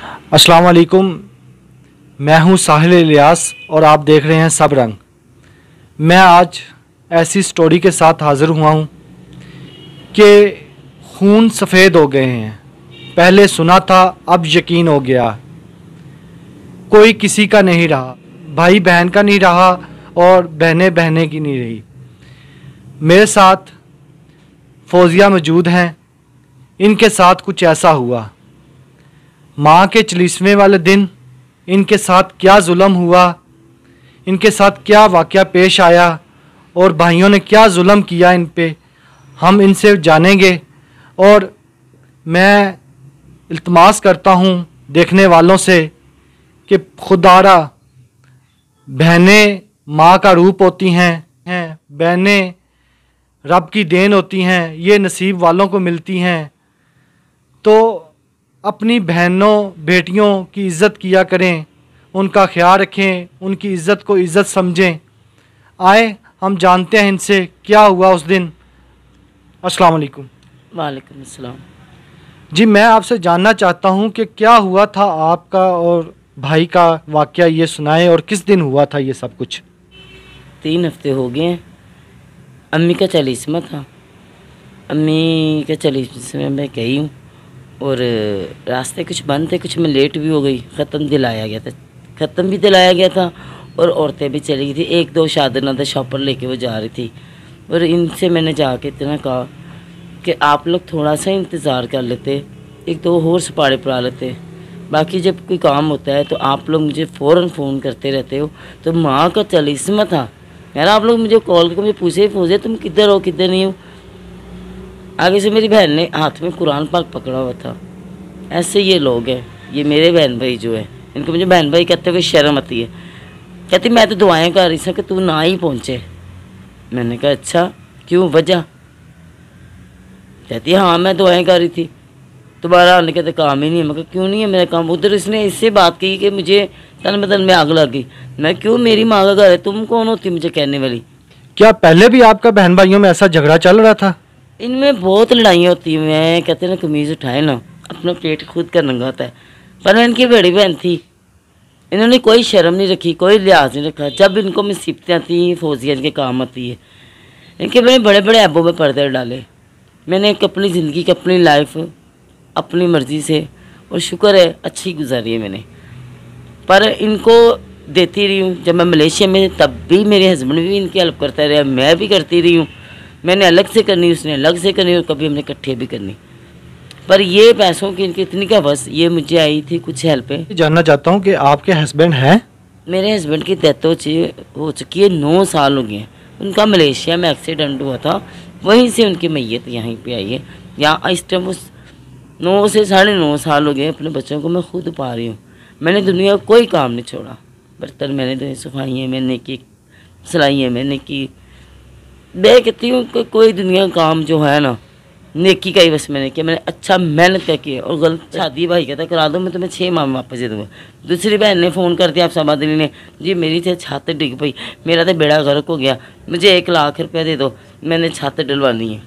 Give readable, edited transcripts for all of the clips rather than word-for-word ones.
अस्सलाम वालेकुम। मैं हूं साहिल इलियास और आप देख रहे हैं सब रंग। मैं आज ऐसी स्टोरी के साथ हाज़िर हुआ हूं कि खून सफ़ेद हो गए हैं। पहले सुना था, अब यकीन हो गया। कोई किसी का नहीं रहा, भाई बहन का नहीं रहा और बहनें बहनें की नहीं रही। मेरे साथ फौजिया मौजूद हैं। इनके साथ कुछ ऐसा हुआ। माँ के 40वें वाले दिन इनके साथ क्या जुल्म हुआ, इनके साथ क्या वाक़या पेश आया और भाइयों ने क्या जुल्म किया इन पे, हम इनसे जानेंगे। और मैं इल्तमास करता हूँ देखने वालों से कि खुदारा बहनें माँ का रूप होती हैं, बहनें रब की देन होती हैं, ये नसीब वालों को मिलती हैं। तो अपनी बहनों बेटियों की इज़्ज़त किया करें, उनका ख्याल रखें, उनकी इज़्ज़त को इज़्ज़त समझें। आए हम जानते हैं इनसे क्या हुआ उस दिन। अस्सलाम वालेकुम। वालेकुम अस्सलाम। जी, मैं आपसे जानना चाहता हूँ कि क्या हुआ था आपका और भाई का वाक़या, ये सुनाएं और किस दिन हुआ था ये सब कुछ। 3 हफ्ते हो गए हैं। अम्मी का 40वां था। अम्मी का 40वां मैं गई हूँ और रास्ते कुछ बंद थे, कुछ में लेट भी हो गई। ख़त्म दिलाया गया था, ख़त्म भी दिलाया गया था और औरतें भी चली गई थी। 1-2 शादीनादा शॉपर लेके वो जा रही थी और इनसे मैंने जाके इतना कहा कि आप लोग थोड़ा सा इंतज़ार कर लेते, 1-2 और सपाड़े पड़ा लेते। बाकी जब कोई काम होता है तो आप लोग मुझे फ़ौरन फ़ोन करते रहते हो। तो माँ का 40वां था यार, आप लोग मुझे कॉल करके मुझे पूछे फौजे तुम किधर हो, किधर नहीं हो। आगे से मेरी बहन ने हाथ में कुरान पाक पकड़ा हुआ था। ऐसे ये लोग हैं, ये मेरे बहन भाई जो है, इनको मुझे बहन भाई कहते हुए शर्म आती है। कहती मैं तो दुआएं कर रही थी कि तू ना ही पहुँचे। मैंने कहा अच्छा क्यों, वजह? कहती हाँ मैं दुआएं कर रही थी, तुम्हारा आने का तो काम ही नहीं है। मैं कहा क्यों नहीं है मेरा काम? उधर इसने इससे बात की कि मुझे तन बदन में आग लग गई। मैं क्यों, मेरी माँ का घर है, तुम कौन होती मुझे कहने वाली? क्या पहले भी आपका बहन भाइयों में ऐसा झगड़ा चल रहा था? इनमें बहुत लड़ाइयाँ होती हैं। मैं कहते ना कमीज़ उठाए ना, अपना पेट खुद का नंगा होता है। पर मैं इनकी बड़ी बहन थी, इन्होंने कोई शर्म नहीं रखी, कोई लिहाज नहीं रखा। जब इनको मुसीबतें आती हैं फौजिया इनके काम आती है। इनके मैंने बड़े बड़े ऐबों में पर्दे डाले। मैंने एक अपनी ज़िंदगी की अपनी लाइफ अपनी मर्ज़ी से, और शुक्र है अच्छी गुजारी है मैंने। पर इनको देती रही हूँ। जब मैं मलेशिया में तब भी मेरे हस्बैंड भी इनकी हेल्प करता रहा, मैं भी करती रही हूँ। मैंने अलग से करनी, उसने अलग से करनी और कभी हमने इकट्ठे भी करनी। पर ये पैसों की इनकी इतनी क्या बस, ये मुझे आई थी कुछ हेल्प है। जानना चाहता हूँ कि आपके हस्बैंड हैं? मेरे हस्बैंड की डेथ हो चुकी है, 9 साल हो गए हैं। उनका मलेशिया में एक्सीडेंट हुआ था, वहीं से उनकी मैयत यहीं पे आई है। यहाँ इस टाइम उस 9 से 9.5 साल हो गए। अपने बच्चों को मैं खुद पा रही हूँ। मैंने दुनिया का कोई काम नहीं छोड़ा। बर्तन मैंने धोए, सफाइयाँ मैंने की, सिलाइयाँ मैंने की। मैं कहती हूँ कि कोई दुनिया का काम जो है ना, नेकी का ही बस मैंने किया। मैंने अच्छा मेहनत करके किया। और गलत शादी भाई कहता करा दो, मैं तुम्हें 6 माह में वापस दे दूँगा। दूसरी बहन ने फ़ोन कर दिया आप समाधि ने, जी मेरी तो छत डिग पई, मेरा तो बेड़ा गर्क हो गया, मुझे 1 लाख रुपया दे दो, मैंने छत डलवानी है।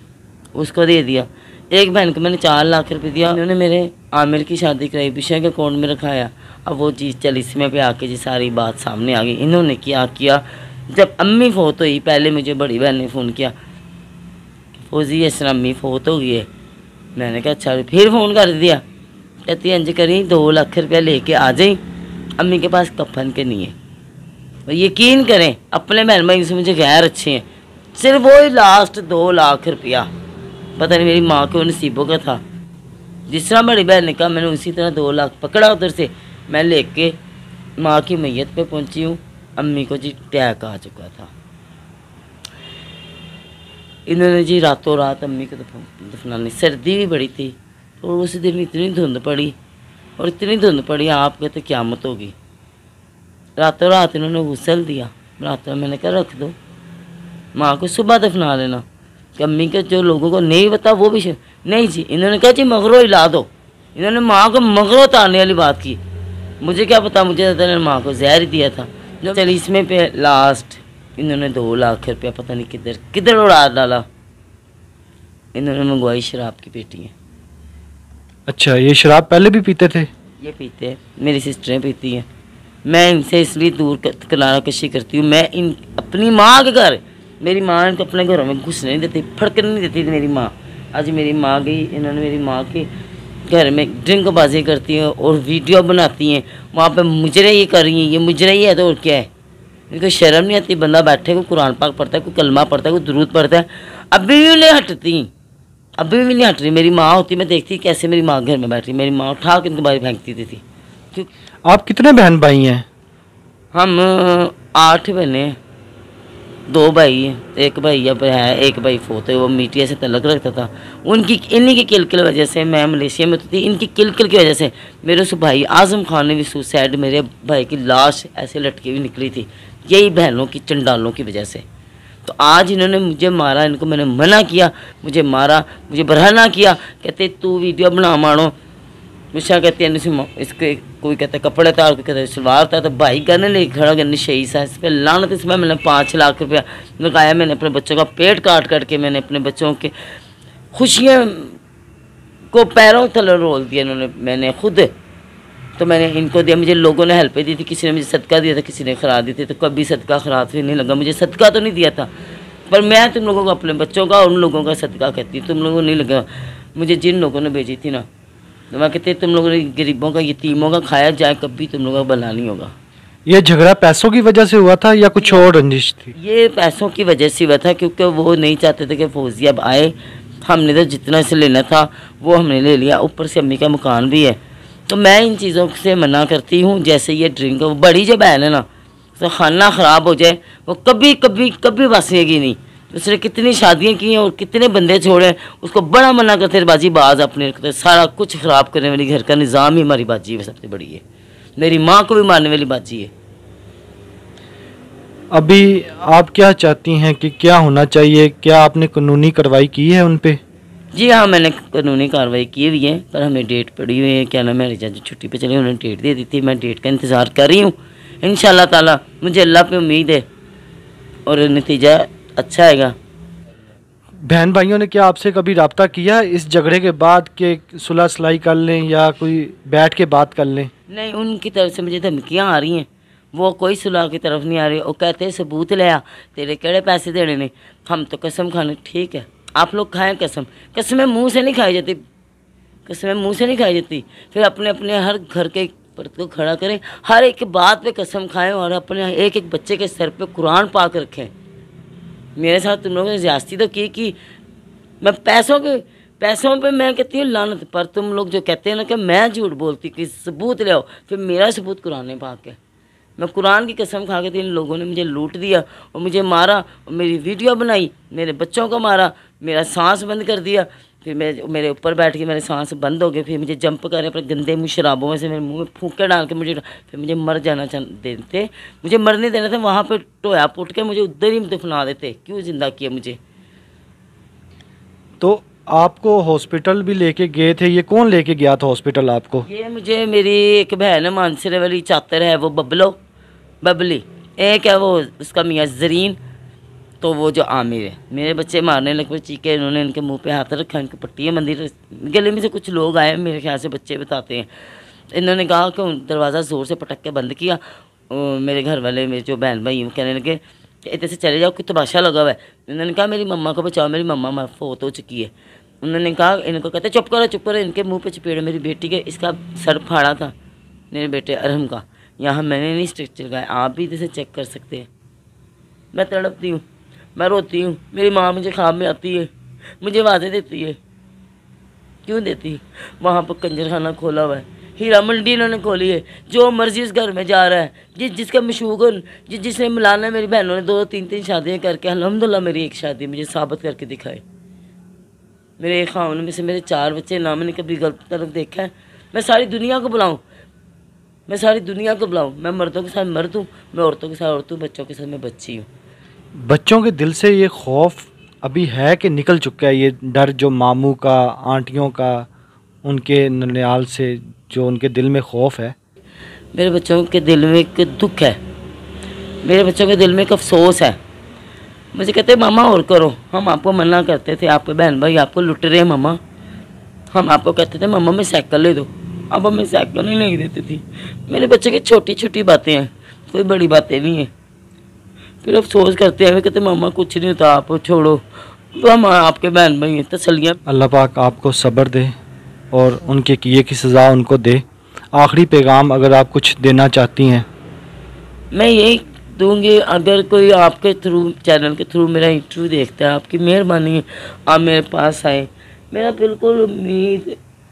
उसको दे दिया। एक बहन को मैंने 4 लाख रुपये दिया। उन्होंने मेरे आमिर की शादी कराई, विषय के अकाउंट में रखाया। अब वो चीज़ 40वें पे आके जी सारी बात सामने आ गई। इन्होंने क्या किया, जब अम्मी फोत हुई पहले मुझे बड़ी बहन ने फ़ोन किया, फौजी इस तरह अम्मी फोत हो गई है। मैंने कहा अच्छा, फिर फ़ोन कर दिया। कहती अंज करी 2 लाख रुपया लेके आ जाई, अम्मी के पास कफन के नहीं है। और यकीन करें अपने बहन भाई से मुझे गैर अच्छे हैं, सिर्फ वो लास्ट 2 लाख रुपया पता नहीं मेरी माँ के नसीबों का था। जिस तरह बड़ी बहन ने कहा मैंने उसी तरह 2 लाख पकड़ा उधर से, मैं लेके माँ की मैयत पे पहुंची हूँ। अम्मी को जी अटैक आ चुका था। इन्होंने जी रातों रात अम्मी को दफनाने, सर्दी भी बड़ी थी और उस दिन इतनी धुंध पड़ी, और इतनी धुंध पड़ी आप कहते क़यामत होगी। रातों रात इन्होंने गुस्ल दिया। रातों मैंने कहा रख दो, माँ को सुबह दफना लेना। कि अम्मी के जो लोगों को नहीं पता वो भी नहीं जी। इन्होंने कहा जी मगरों हिला दो। इन्होंने माँ को मगरों उतारने वाली बात की। मुझे क्या पता, मुझे तो इन्होंने माँ को जहर ही दिया था। जो 40वें पे लास्ट इन्होंने 2 लाख रुपया पता नहीं किधर किधर उड़ा डाला। इन्होंने मंगवाई शराब की पेटियाँ। अच्छा, ये शराब पहले भी पीते थे? ये पीते हैं, मेरी सिस्टरें पीती हैं। मैं इनसे इसलिए दूर किनारा कशी करती हूँ। मैं इन अपनी माँ के घर, मेरी माँ इनको अपने घरों में घुसने नहीं देती, फड़कने नहीं देती थी मेरी माँ। आज मेरी माँ गई, इन्होंने मेरी माँ के घर में ड्रिंकबाजी करती हैं और वीडियो बनाती हैं, वहाँ पे मुजरे ये कर रही हैं, ये मुजरे ही है तो और क्या है। इनको शर्म नहीं आती। बंदा बैठे, कोई कुरान पाक पढ़ता है, कोई कलमा पढ़ता है, कोई दुरूद पढ़ता है, अभी भी नहीं हटती, अभी भी नहीं हट रही। मेरी माँ होती, मैं देखती कैसे मेरी माँ घर में बैठ रही, मेरी माँ उठा के इनको बाहर फेंकती थी। क्यों? आप कितने बहन भाई हैं? हम 8 बहने हैं, 2 भाई हैं, एक भाई अब है, एक भाई फोत है, वो मीडिया से तलक रखता था। उनकी इन्हीं की किलकिल वजह से मैं मलेशिया में तो थी, इनकी किलकिल की वजह से मेरे उस भाई आजम खान ने भी सुसाइड, मेरे भाई की लाश ऐसे लटकी हुई निकली थी, यही बहनों की चंडालों की वजह से। तो आज इन्होंने मुझे मारा, इनको मैंने मना किया, मुझे मारा, मुझे बरहना किया, कहते तू वीडियो बना मारो। मुझा कहते हैं इसके, कोई कहता है कपड़े तार, कोई कहता है सलवार तार। तो भाई करने लेके खड़ा गया शहीद सा, इस पर लानत। इसमें मैंने 5 लाख रुपया लगाया, मैंने अपने बच्चों का पेट काट के मैंने अपने बच्चों के खुशियाँ को पैरों तले रोल दिया इन्होंने, मैंने खुद। तो मैंने इनको दिया, मुझे लोगों ने हेल्प दी थी, किसी ने मुझे सदका दिया था, किसी ने खराब दी थी, तो कभी सदका खराब भी नहीं लगा मुझे। सदका तो नहीं दिया था, पर मैं तुम लोगों को अपने बच्चों का और उन लोगों का सदका कहती हूँ। तुम लोगों को नहीं लगा। मुझे जिन लोगों ने भेजी थी ना, तो मैं कहते तुम लोगों ने गरीबों का, यतीमों का खाया जाए, कभी तुम लोगों का भला नहीं होगा। ये झगड़ा पैसों की वजह से हुआ था या कुछ और रंजिश थी? ये पैसों की वजह से हुआ था, क्योंकि वो नहीं चाहते थे कि फौजिया अब आए। हमने तो जितना से लेना था वो हमने ले लिया, ऊपर से अम्मी का मकान भी है। तो मैं इन चीज़ों से मना करती हूँ। जैसे ये ड्रिंक, बड़ी जो बहन है ना, तो खाना ख़राब हो जाए वो कभी कभी कभी बसेगी नहीं। उसने कितनी शादियाँ की हैं और कितने बंदे छोड़े, उसको बड़ा मना करते बाजी बाज अपने, सारा कुछ ख़राब करने वाली घर का निज़ाम ही हमारी बाजी है, सबसे बड़ी है। मेरी माँ को भी मारने वाली बाजी है। अभी आप क्या चाहती हैं कि क्या होना चाहिए? क्या आपने कानूनी कार्रवाई की है उन पे? जी हाँ, मैंने कानूनी कार्रवाई की हुई है, पर हमें डेट पड़ी हुई है। क्या नाम है, जज छुट्टी पे चले, उन्होंने डेट दे दी थी, मैं डेट का इंतज़ार कर रही हूँ। इंशाल्लाह ताला मुझे अल्लाह पे उम्मीद है और नतीजा अच्छा आएगा। बहन भाइयों ने क्या आपसे कभी रब्ता किया इस झगड़े के बाद कि सुलह सलाई कर लें या कोई बैठ के बात कर लें? नहीं, उनकी तरफ से मुझे धमकियाँ आ रही हैं, वो कोई सुलह की तरफ नहीं आ रही। वो कहते हैं सबूत ले आ, तेरे केड़े पैसे देने ने, हम तो कसम खाने। ठीक है, आप लोग खाएं कसम, कसमें मुँह से नहीं खाई जाती, कसमें मुँह से नहीं खाई जाती। फिर अपने अपने हर घर के पर्द को खड़ा करें, हर एक बात पे कसम खाएं और अपने एक एक बच्चे के सर पे कुरान पाक रखें। मेरे साथ तुम लोगों ने ज्यादती तो की मैं पैसों पे मैं कहती हूँ लानत। पर तुम लोग जो कहते हैं ना कि मैं झूठ बोलती, कि सबूत ले आओ, फिर मेरा सबूत कुरान पाक है। मैं कुरान की कसम खा के, इन लोगों ने मुझे लूट दिया और मुझे मारा और मेरी वीडियो बनाई, मेरे बच्चों को मारा, मेरा सांस बंद कर दिया। फिर मेरे ऊपर बैठ के मेरे सांस बंद हो गए। फिर मुझे जंप करे अपने गंदे मुँह शराबों में से मेरे मुंह में फूंके डाल के फिर मुझे मर जाना देते, मुझे मरने देना था। वहाँ पे टोया पुट के मुझे उधर ही दफना देते, क्यों जिंदा किया मुझे। तो आपको हॉस्पिटल भी लेके गए थे, ये कौन लेके गया था हॉस्पिटल आपको? ये मुझे मेरी एक बहन है, मानसरे वाली चातर है, वो बबली, एक है वो उसका मियाँ जरीन, तो वो जो आमिर है। मेरे बच्चे मारने लगे चीखे, इन्होंने इनके मुंह पे हाथ रखा, इनके पट्टियाँ बंदी। गले में से कुछ लोग आए, मेरे ख्याल से बच्चे बताते हैं, इन्होंने कहा कि दरवाज़ा ज़ोर से पटक के बंद किया। मेरे घर वाले, मेरे जो बहन भाई कहने लगे कि इधर से चले जाओ, कि तमाशा लगा हुआ है। उन्होंने कहा मेरी मम्मा को बचाओ, मेरी मम्मा फोत हो चुकी है। उन्होंने कहा, इनको कहते चुप करो, इनके मुँह पर चपेड़ मेरी बेटी के, इसका सर फाड़ा था मेरे बेटे अरहम का। यहाँ मैंने नहीं स्ट्रिक्चर लगाया, आप भी इधर से चेक कर सकते हैं। मैं तड़पती हूँ, मैं रोती हूँ, मेरी माँ मुझे ख्वाब में आती है, मुझे आवाज़ें देती है। क्यों देती है? वहाँ पर कंजरखाना खोला हुआ है, हीरा मंडी इन्होंने खोली है, जो मर्जी उस घर में जा रहा है। जिसका मशहूर जिसने मिलाना, मेरी बहनों ने 2-3 शादियाँ करके अल्हम्दुलिल्लाह मेरी एक शादी मुझे साबित करके दिखाई। मेरे एक खावन में से मेरे 4 बच्चे, ना मैंने कभी गलत तरफ देखा है। मैं सारी दुनिया को बुलाऊँ, मैं मर्दों के साथ मर्द हूँ, मैं औरतों के साथ औरत हूँ, बच्चों के साथ मैं बच्ची हूँ। बच्चों के दिल से ये खौफ अभी है कि निकल चुका है? ये डर जो मामू का, आंटियों का, उनके ननिहाल से जो उनके दिल में खौफ है? मेरे बच्चों के दिल में एक दुख है, मेरे बच्चों के दिल में एक अफसोस है। मुझे कहते मामा और करो, हम आपको मना करते थे, आपके बहन भाई आपको लुट रहे हैं मामा। हम आपको कहते थे मामा मैं साइकिल ले दो, अब हमें साइकिल नहीं लेके देती थी। मेरे बच्चे की छोटी छोटी बातें हैं, कोई बड़ी बातें नहीं है। फिर अफसोस करते हैं, कहते मामा कुछ नहीं होता, आप छोड़ो, तो हम आपके बहन भाई हैं, तसल्लियाँ। अल्लाह पाक आपको सब्र दे और उनके किए की सज़ा उनको दे। आखिरी पैगाम अगर आप कुछ देना चाहती हैं। मैं यही दूंगी, अगर कोई आपके थ्रू, चैनल के थ्रू मेरा इंटरव्यू देखता है, आपकी मेहरबानी है आप मेरे पास आए। मेरा बिल्कुल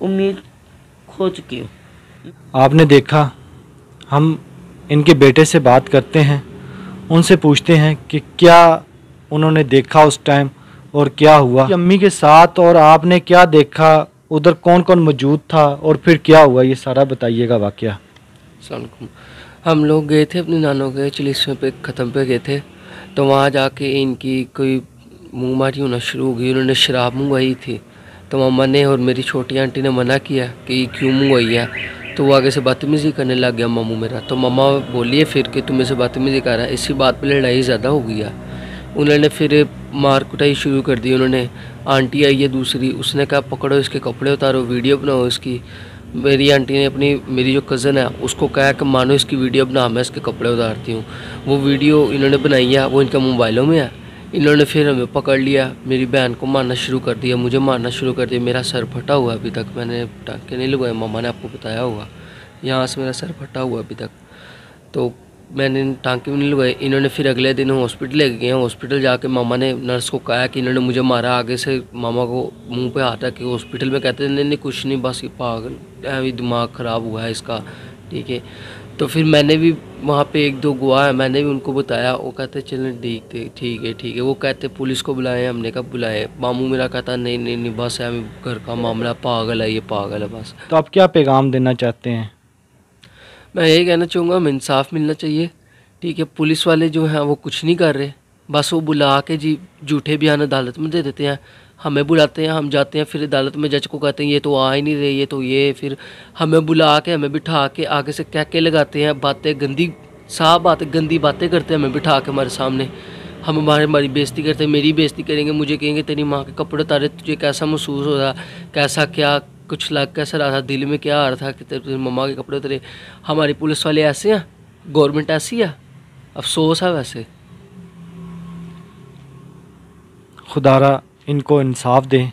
उम्मीद खो चुकी हूँ। आपने देखा, हम इनके बेटे से बात करते हैं, उनसे पूछते हैं कि क्या उन्होंने देखा उस टाइम और क्या हुआ अम्मी के साथ, और आपने क्या देखा, उधर कौन कौन मौजूद था और फिर क्या हुआ, ये सारा बताइएगा वाक़या। अस्सलामुअलैकुम। हम लोग गए थे अपने नानों के चिलिस्मे पे ख़त्म पे गए थे, तो वहाँ जाके इनकी कोई मुँह मारी होना शुरू हो गई। उन्होंने शराब मंगवाई थी, तो मम्मा ने और मेरी छोटी आंटी ने मना किया कि क्यों मंगवाई है, तो वो आगे से बदतमीज़ी करने लग गया मामू मेरा। तो मम्मा बोलिए फिर कि तुम्हें से बदतमीज़ी कर रहा है। इसी बात पर लड़ाई ज़्यादा हो गई है। उन्होंने फिर मार कुटाई शुरू कर दी। उन्होंने, आंटी आई है दूसरी, उसने कहा पकड़ो इसके कपड़े उतारो, वीडियो बनाओ इसकी। मेरी आंटी ने मेरी जो कज़न है उसको कहा कि मानो इसकी वीडियो बना, मैं इसके कपड़े उतारती हूँ। वो वीडियो इन्होंने बनाई है, वो इनके मोबाइलों में है। इन्होंने फिर हमें पकड़ लिया, मेरी बहन को मारना शुरू कर दिया, मुझे मारना शुरू कर दिया। मेरा सर फटा हुआ अभी तक, मैंने टाँके नहीं लगवाए, मामा ने आपको बताया होगा। यहाँ से मेरा सर फटा हुआ अभी तक, तो मैंने टाँके भी नहीं लगवाए। इन्होंने फिर अगले दिन हॉस्पिटल ले गए हैं। हॉस्पिटल जाके मामा ने नर्स को कहा कि इन्होंने मुझे मारा। आगे से मामा को मुंह पे हाथ रख के हॉस्पिटल में कहते नहीं नहीं कुछ नहीं, बस ये पागल है, दिमाग ख़राब हुआ है इसका, ठीक है। तो फिर मैंने भी वहाँ पे एक दो गवाह है, मैंने भी उनको बताया। वो कहते चलें ठीक है। वो कहते पुलिस को बुलाएं, हमने कब बुलाए। मामू मेरा कहता नहीं बस है, घर का मामला, पागल है ये, पागल है बस। तो आप क्या पैगाम देना चाहते हैं? मैं यही कहना चाहूँगा, हमें इंसाफ मिलना चाहिए, ठीक है। पुलिस वाले जो हैं वो कुछ नहीं कर रहे, बस वो बुला के जी झूठे बयान अदालत में दे देते हैं। हमें बुलाते हैं, हम जाते हैं, फिर अदालत में जज को कहते हैं ये तो आ ही नहीं रहे, ये तो ये, फिर हमें बुला के हमें बिठा के आगे से कह के लगाते हैं बातें, गंदी साफ बातें, गंदी बातें करते हैं हमें बिठा के हमारे सामने। हमारी बेइज्जती करते हैं, मेरी बेइज्जती करेंगे, मुझे कहेंगे तेरी माँ के कपड़े उतारे, तुझे कैसा महसूस हो रहा, कैसा क्या कुछ लग कैसा रहा था, दिल में क्या आ रहा था कि तेरे मम्मा के कपड़े उतरे। हमारी पुलिस वाले ऐसे हैं, गवर्नमेंट ऐसी है, अफसोस है वैसे। खुदारा इनको इंसाफ दें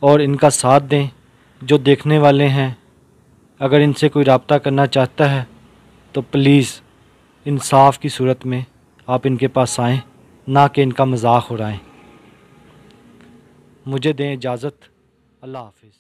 और इनका साथ दें। जो देखने वाले हैं, अगर इनसे कोई रब्ता करना चाहता है तो प्लीज़ इंसाफ की सूरत में आप इनके पास आएँ, ना कि इनका मजाक उड़ाएं। मुझे दें इजाज़त। अल्लाह हाफिज़।